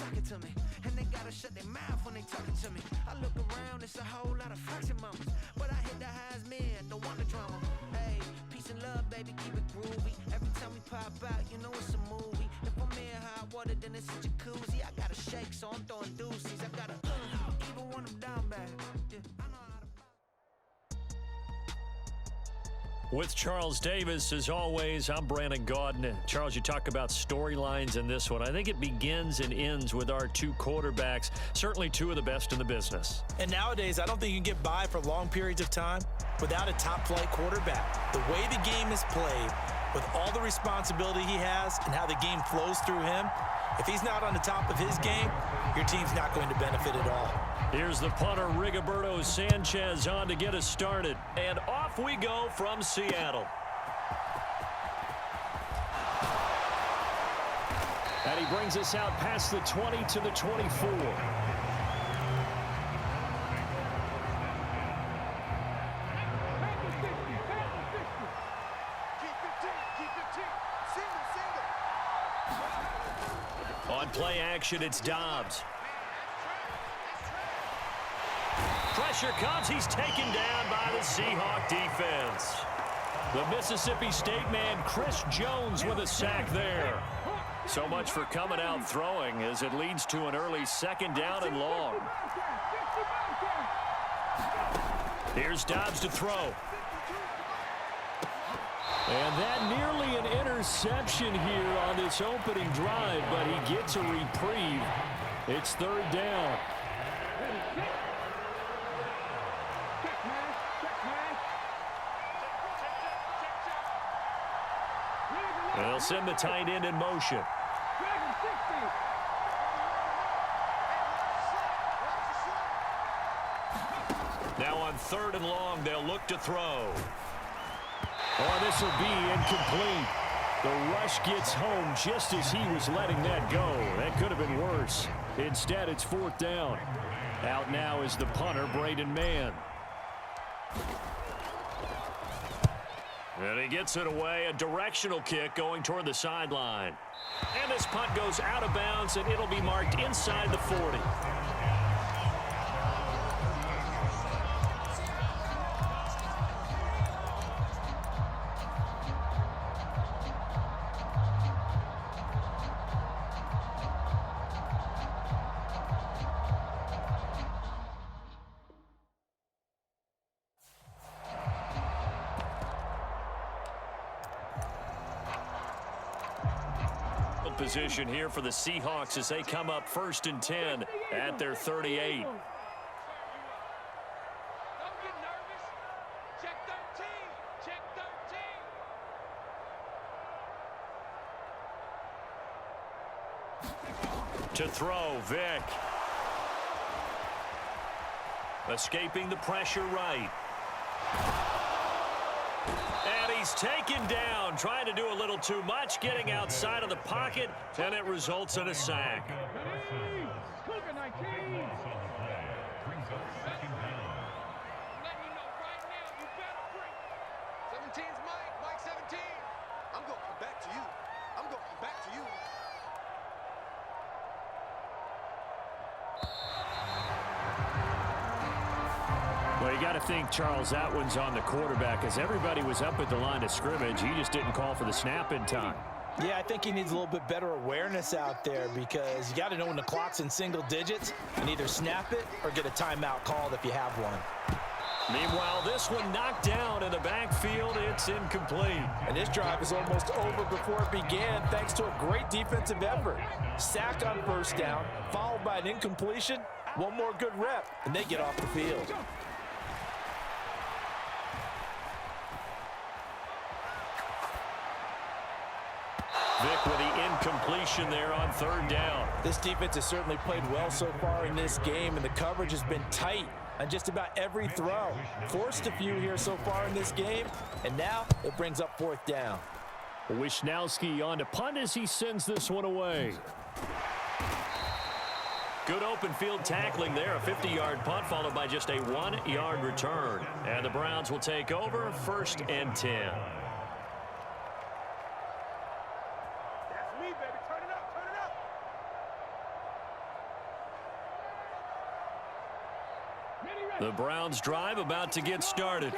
talking to me. And they gotta shut their mouth when they talking to me. I look around, it's a whole lot of flexing mamas. But I hit the highs, man, don't want the drama. Hey, peace and love, baby, keep it groovy. Every time we pop out, you know it's a movie. If I'm in hot water, then it's a jacuzzi. I gotta shake, so I'm throwing deuces. I gotta even when I'm down bad. Yeah, I know how to. With Charles Davis, as always, I'm Brandon Gaudin. Charles, you talk about storylines in this one. I think it begins and ends with our two quarterbacks, certainly two of the best in the business. And nowadays, I don't think you can get by for long periods of time without a top-flight quarterback. The way the game is played, with all the responsibility he has and how the game flows through him, if he's not on the top of his game, your team's not going to benefit at all. Here's the punter, Rigoberto Sanchez, on to get us started. And off we go from Seattle. And he brings us out past the 20 to the 24. On play action, it's Dobbs. Pressure comes. He's taken down by the Seahawk defense. The Mississippi State man, Chris Jones, with a sack there. So much for coming out throwing as it leads to an early second down and long. Here's Dobbs to throw. And that nearly an interception here on this opening drive, but he gets a reprieve. It's third down. They'll send the tight end in motion. Now on third and long, they'll look to throw. Oh, this will be incomplete. The rush gets home just as he was letting that go. That could have been worse. Instead, it's fourth down. Out now is the punter, Braden Mann. And he gets it away, a directional kick going toward the sideline. And this punt goes out of bounds, and it'll be marked inside the 40. Position here for the Seahawks as they come up 1st and 10 at their 38. Don't get nervous. Check 13. Check 13. To throw, Vick. Escaping the pressure right. And he's taken down, trying to do a little too much, getting outside of the pocket, and it results in a sack. Well, you got to think, Charles, that one's on the quarterback as everybody was up at the line of scrimmage. He just didn't call for the snap in time. Yeah, I think he needs a little bit better awareness out there because you got to know when the clock's in single digits and either snap it or get a timeout called if you have one. Meanwhile, this one knocked down in the backfield. It's incomplete. And this drive is almost over before it began thanks to a great defensive effort. Sack on first down, followed by an incompletion. One more good rep, and they get off the field. Vick with the incompletion there on third down. This defense has certainly played well so far in this game, and the coverage has been tight on just about every throw. Forced a few here so far in this game, and now it brings up fourth down. Wisnowski on to punt as he sends this one away. Good open field tackling there, a 50-yard punt followed by just a 1-yard return. And the Browns will take over 1st and 10. That's me, baby. Turn it up, turn it up. The Browns drive about to get started.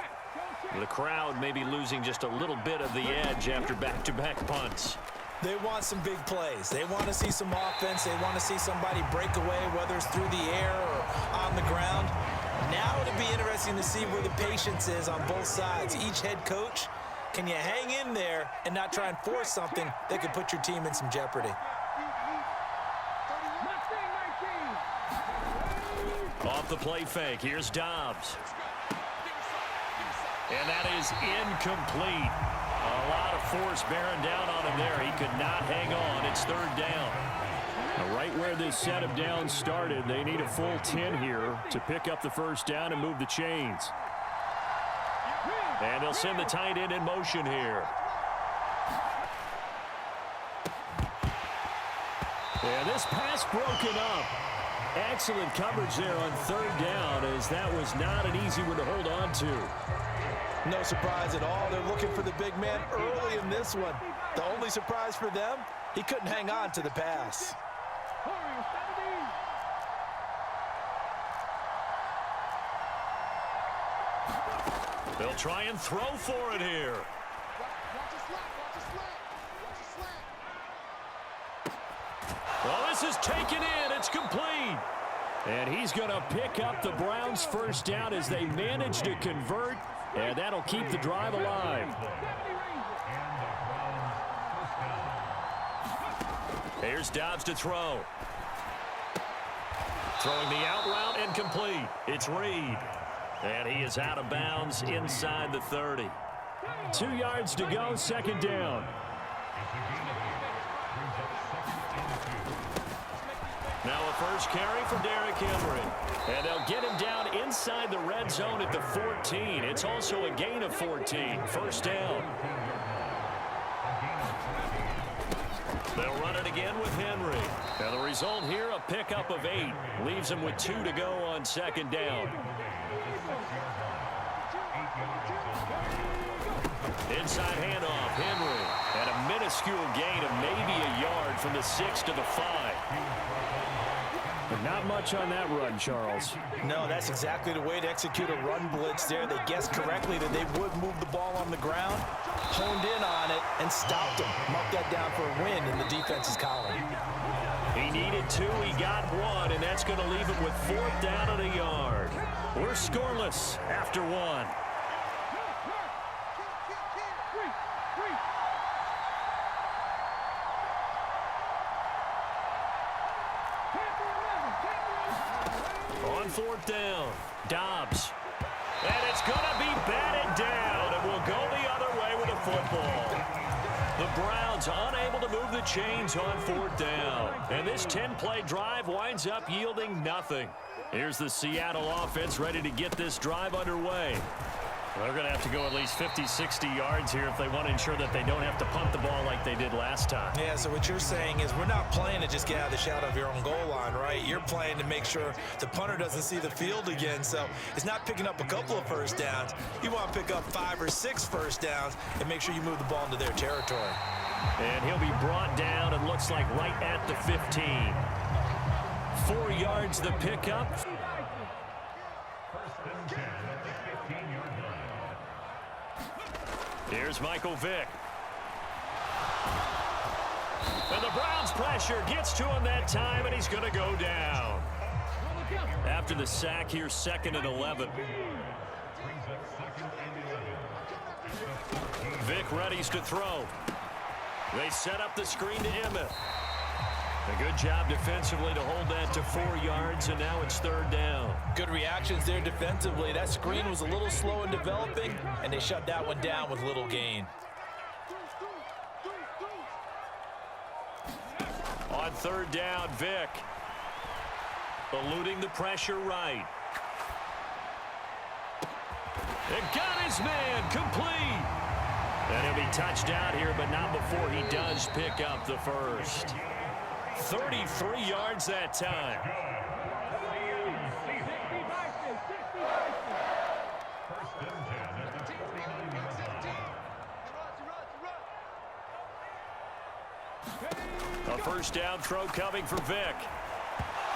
The crowd may be losing just a little bit of the edge after back-to-back punts. They want some big plays. They want to see some offense. They want to see somebody break away, whether it's through the air or on the ground. Now it'll be interesting to see where the patience is on both sides. Each head coach, can you hang in there and not try and force something that could put your team in some jeopardy? Off the play fake, here's Dobbs. And that is incomplete. A lot of force bearing down on him there. He could not hang on. It's third down. Now, right where this set of downs started, they need a full 10 here to pick up the first down and move the chains. And they'll send the tight end in motion here. And this pass broken up. Excellent coverage there on third down, as that was not an easy one to hold on to. No surprise at all. They're looking for the big man early in this one. The only surprise for them, he couldn't hang on to the pass. They'll try and throw for it here. Well, this is taken in. It's complete. And he's going to pick up the Browns' first down as they manage to convert, and that'll keep the drive alive. Here's Dobbs to throw. Throwing the out route, incomplete. It's Reed. And he is out of bounds inside the 30. 2 yards to go, second down. Now a first carry for Derrick Henry. And they'll get him down inside the red zone at the 14. It's also a gain of 14. First down. They'll run it again with Henry. Now the result here, a pickup of 8. Leaves him with 2 to go on second down. Inside handoff, Henry. And a minuscule gain of maybe a yard from the 6 to the 5. But not much on that run, Charles. No, that's exactly the way to execute a run blitz there. They guessed correctly that they would move the ball on the ground, honed in on it, and stopped him. Marked that down for a win in the defense's column. He needed 2, he got 1, and that's going to leave him with 4th down and a yard. We're scoreless after 1. On 4th down, Dobbs. And it's going to be batted down, and we'll go the other way with the football. The Browns unable to move the chains on 4th down. And this 10-play drive winds up yielding nothing. Here's the Seattle offense ready to get this drive underway. They're going to have to go at least 50, 60 yards here if they want to ensure that they don't have to punt the ball like they did last time. Yeah, so what you're saying is we're not playing to just get out of the shadow of your own goal line, right? You're playing to make sure the punter doesn't see the field again. So it's not picking up a couple of first downs. You want to pick up 5 or 6 first downs and make sure you move the ball into their territory. And he'll be brought down, it looks like, right at the 15. 4 yards the pickup. Here's Michael Vick. And the Browns pressure gets to him that time, and he's going to go down. After the sack here, 2nd and 11. Vick readies to throw. They set up the screen to Emmett. A good job defensively to hold that to 4 yards, and now it's 3rd down. Good reactions there defensively. That screen was a little slow in developing, and they shut that one down with little gain. On 3rd down, Vick. Eluding the pressure right. And got his man complete. And he'll be touched out here, but not before he does pick up the first. 33 yards that time. A first down throw coming for Vick.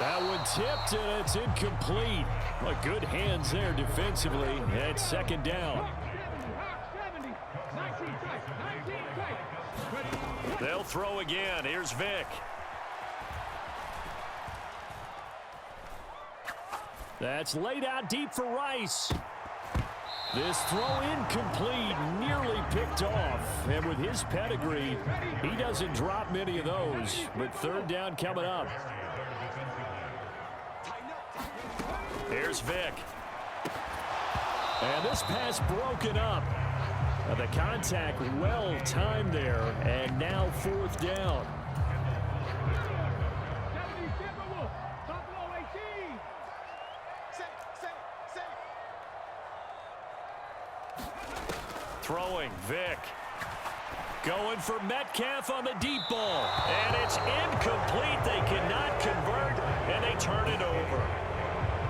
That one tipped, and it's incomplete. Well, good hands there defensively. And second down. They'll throw again. Here's Vick. That's laid out deep for Rice. This throw incomplete, nearly picked off. And with his pedigree, he doesn't drop many of those. But third down coming up. Here's Vick. And this pass broken up. The contact well timed there. And now fourth down. Throwing, Vick. Going for Metcalf on the deep ball. And it's incomplete. They cannot convert, and they turn it over.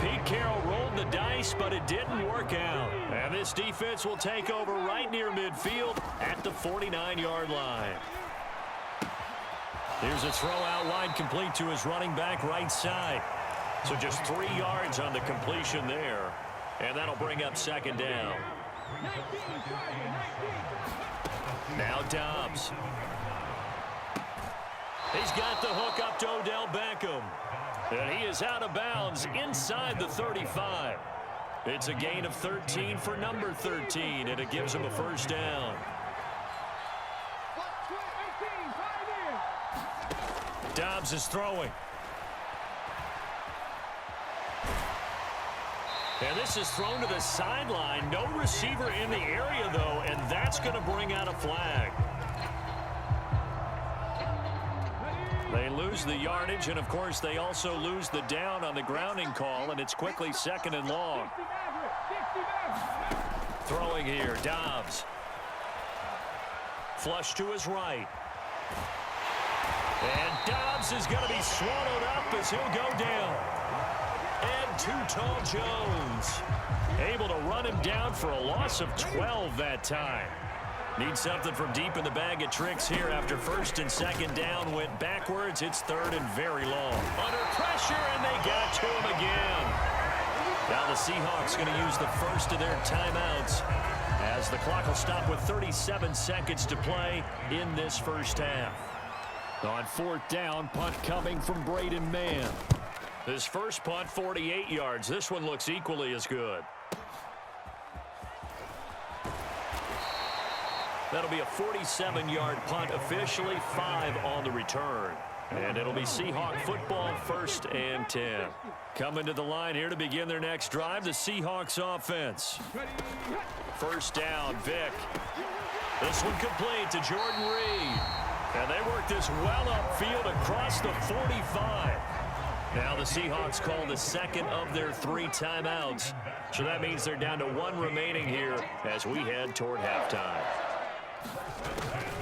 Pete Carroll rolled the dice, but it didn't work out. And this defense will take over right near midfield at the 49-yard line. Here's a throw out wide, complete to his running back right side. So just 3 yards on the completion there. And that'll bring up second down. Now Dobbs. He's got the hook up to Odell Beckham. And he is out of bounds inside the 35. It's a gain of 13 for number 13, and it gives him a first down. Dobbs is throwing. And this is thrown to the sideline. No receiver in the area, though, and that's going to bring out a flag. They lose the yardage, and, of course, they also lose the down on the grounding call, and it's quickly second and long. Throwing here, Dobbs. Flush to his right. And Dobbs is going to be swallowed up as he'll go down. And Too Tall Jones able to run him down for a loss of 12 that time. Need something from deep in the bag of tricks here after first and second down went backwards. It's third and very long. Under pressure, and they got to him again. Now the Seahawks going to use the first of their timeouts as the clock will stop with 37 seconds to play in this first half. On fourth down, punt coming from Braden Mann. His first punt, 48 yards. This one looks equally as good. That'll be a 47-yard punt, officially 5 on the return. And it'll be Seahawk football, first and 10. Coming to the line here to begin their next drive, the Seahawks offense. First down, Vick. This one complete to Jordan Reed. And they work this well upfield across the 45. Now the Seahawks call the second of their 3 timeouts. So that means they're down to 1 remaining here as we head toward halftime.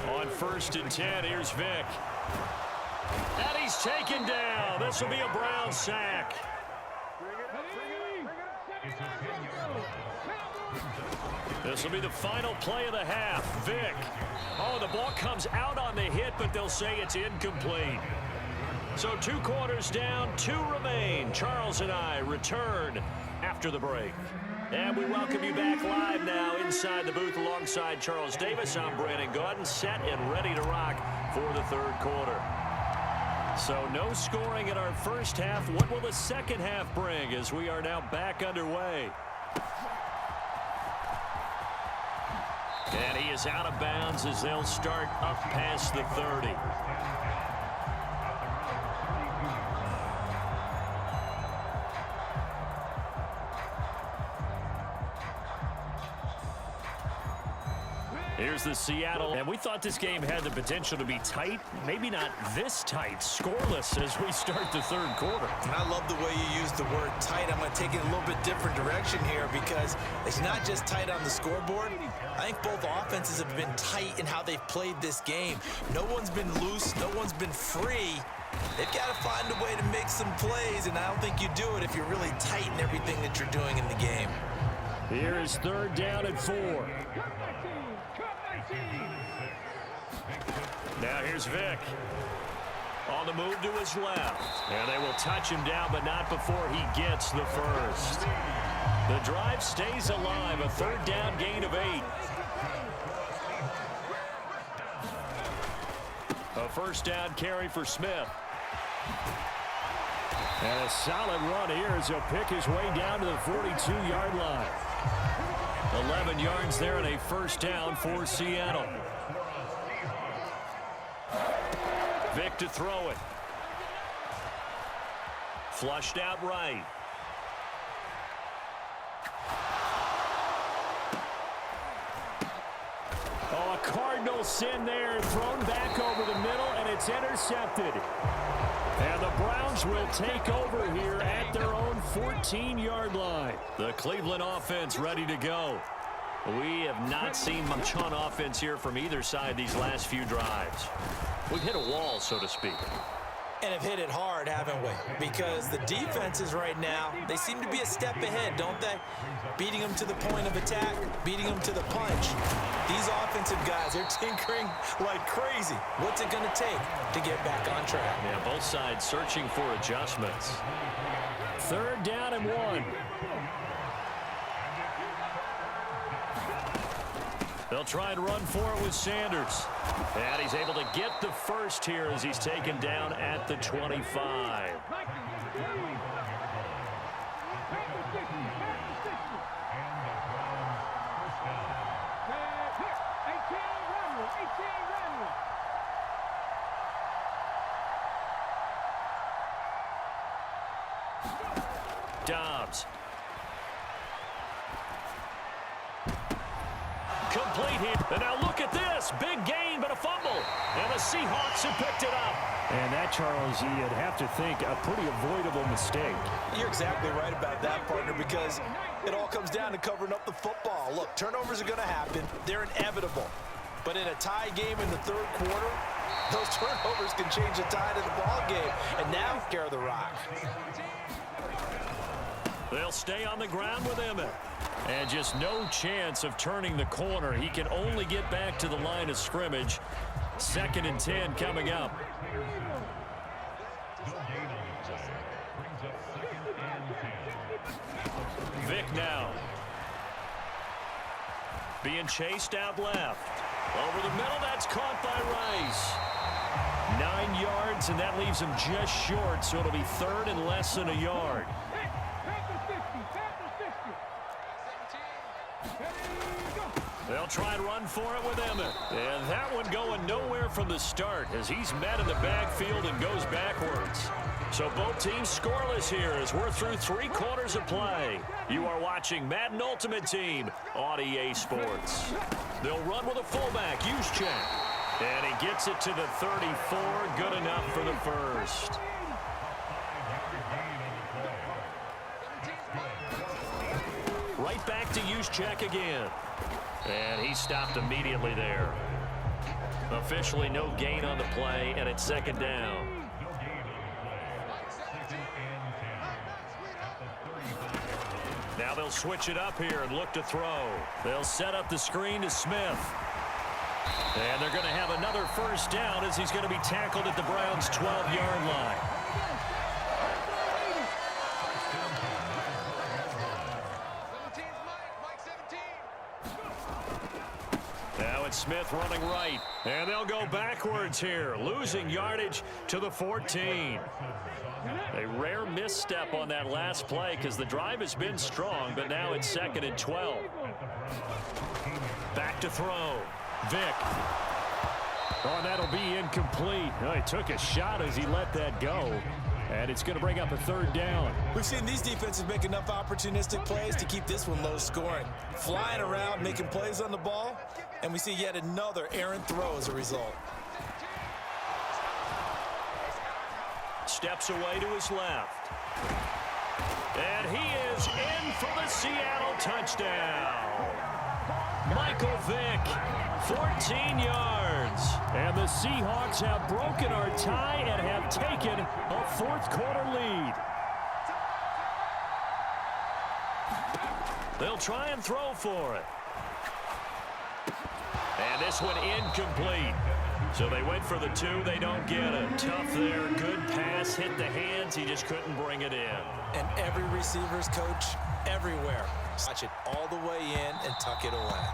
On first and 10, here's Vick. And he's taken down. This will be a Brown sack. This will be the final play of the half. Vick. Oh, the ball comes out on the hit, but they'll say it's incomplete. So 2 quarters down, 2 remain. Charles and I return after the break. And we welcome you back live now inside the booth alongside Charles Davis. I'm Brandon Gaudin, set and ready to rock for the third quarter. So no scoring in our first half. What will the second half bring as we are now back underway? And he is out of bounds as they'll start up past the 30. Here's the Seattle, and we thought this game had the potential to be tight, maybe not this tight, scoreless as we start the third quarter. And I love the way you use the word tight. I'm going to take it a little bit different direction here because it's not just tight on the scoreboard. I think both offenses have been tight in how they've played this game. No one's been loose. No one's been free. They've got to find a way to make some plays, and I don't think you do it if you're really tight in everything that you're doing in the game. Here is third down and 4. Now here's Vick. On the move to his left. And they will touch him down, but not before he gets the first. The drive stays alive. A third down gain of 8. A first down carry for Smith. And a solid run here as he'll pick his way down to the 42-yard line. 11 yards there and a first down for Seattle. Vick to throw it. Flushed out right. Oh, a cardinal sin there. Thrown back over the middle, and it's intercepted. And the Browns will take over here at their own 14-yard line. The Cleveland offense ready to go. We have not seen much on offense here from either side these last few drives. We've hit a wall, so to speak. And have hit it hard, haven't we? Because the defenses right now, they seem to be a step ahead, don't they? Beating them to the point of attack, beating them to the punch. These offensive guys, they're tinkering like crazy. What's it going to take to get back on track? Yeah, both sides searching for adjustments. Third down and 1. They'll try and run for it with Sanders. And he's able to get the first here as he's taken down at the 25. Dobbs. Complete here. And now look at this. Big gain, but a fumble. And the Seahawks have picked it up. And that, Charles, you'd have to think a pretty avoidable mistake. You're exactly right about that, partner, because it all comes down to covering up the football. Look, turnovers are going to happen. They're inevitable. But in a tie game in the third quarter, those turnovers can change the tide of the ball game. And now, care of the rock. They'll stay on the ground with Emmett. And just no chance of turning the corner. He can only get back to the line of scrimmage. 2nd and 10 coming up. Vick now. Being chased out left. Over the middle, that's caught by Rice. 9 yards, and that leaves him just short, so it'll be third and less than a yard. They'll try and run for it with Emmett. And that one going nowhere from the start as he's met in the backfield and goes backwards. So both teams scoreless here as we're through 3 quarters of play. You are watching Madden Ultimate Team on EA Sports. They'll run with a fullback, Juszczyk. And he gets it to the 34, good enough for the first. Right back to Juszczyk again. And he stopped immediately there. Officially no gain on the play, and it's 2nd down. Now they'll switch it up here and look to throw. They'll set up the screen to Smith. And they're going to have another first down as he's going to be tackled at the Browns' 12-yard line. Smith running right, and they'll go backwards here, losing yardage to the 14. A rare misstep on that last play because the drive has been strong, but now it's 2nd and 12. Back to throw. Vick. Oh, and that'll be incomplete. Oh, he took a shot as he let that go. And it's going to bring up a 3rd down. We've seen these defenses make enough opportunistic plays to keep this one low scoring. Flying around, making plays on the ball, and we see yet another errant throw as a result. Steps away to his left. And he is in for the Seattle touchdown. Michael Vick, 14 yards. And the Seahawks have broken our tie and have taken a 4th quarter lead. They'll try and throw for it. And this one incomplete. So they went for the 2. They don't get it. Tough there. Good pass. Hit the hands. He just couldn't bring it in. And every receiver's coach everywhere. Watch it all the way in and tuck it away.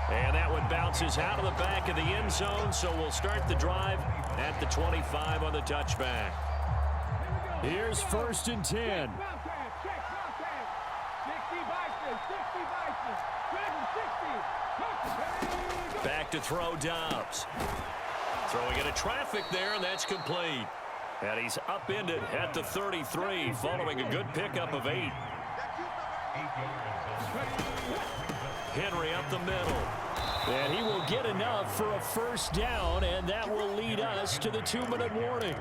And that one bounces out of the back of the end zone, so we'll start the drive at the 25 on the touchback. Here's 1st and 10. Back to throw, Dobbs. Throwing into traffic there, and that's complete. And he's upended at the 33, following a good pickup of 8. Henry up the middle. And he will get enough for a 1st down, and that will lead us to the 2-minute warning.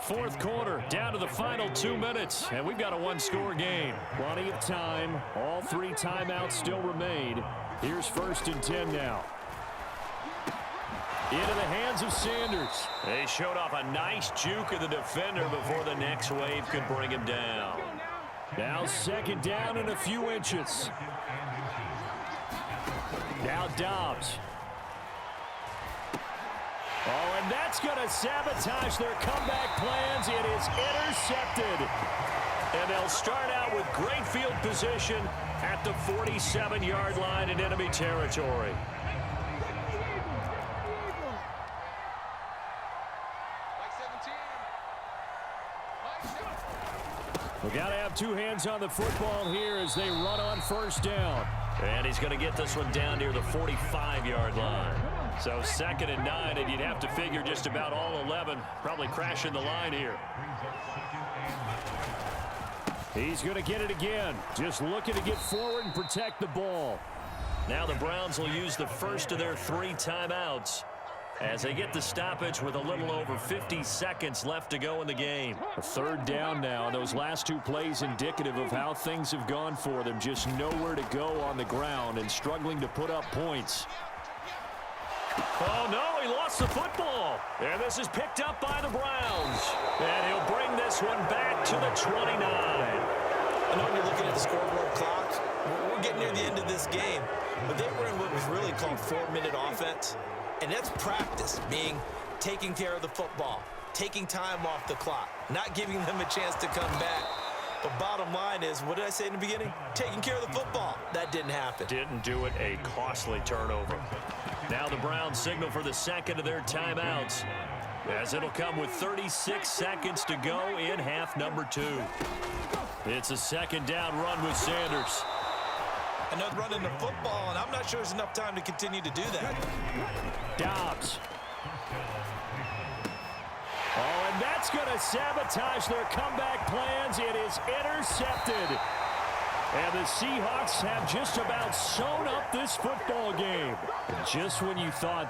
4th quarter, down to the final 2 minutes, and we've got a 1-score game. Plenty of time. All 3 timeouts still remain. Here's 1st and 10 now. Into the hands of Sanders. They showed off a nice juke of the defender before the next wave could bring him down. Now 2nd down and a few inches. Now Dobbs. Oh, and that's going to sabotage their comeback plans. It is intercepted. And they'll start out with great field position at the 47-yard line in enemy territory. We got to have 2 hands on the football here as they run on 1st down. And he's going to get this one down near the 45-yard line. So 2nd and 9, and you'd have to figure just about all 11 probably crashing the line here. He's going to get it again. Just looking to get forward and protect the ball. Now the Browns will use the first of their 3 timeouts as they get the stoppage with a little over 50 seconds left to go in the game. A 3rd down now. Those last 2 plays indicative of how things have gone for them. Just nowhere to go on the ground and struggling to put up points. Oh, no, he lost the football. And this is picked up by the Browns. And he'll bring this one back to the 29. I know when you're looking at the scoreboard clock, we're getting near the end of this game. But they were in what was really called 4-minute offense. And that's practice, meaning taking care of the football, taking time off the clock, not giving them a chance to come back. But bottom line is, what did I say in the beginning? Taking care of the football. That didn't happen. Didn't do it. A costly turnover. Now the Browns signal for the 2nd of their timeouts, as it'll come with 36 seconds to go in half number 2. It's a 2nd down run with Sanders. Another run in the football, and I'm not sure there's enough time to continue to do that. Dobbs. Oh, and that's going to sabotage their comeback plans. It is intercepted. And the Seahawks have just about sewn up this football game. Just when you thought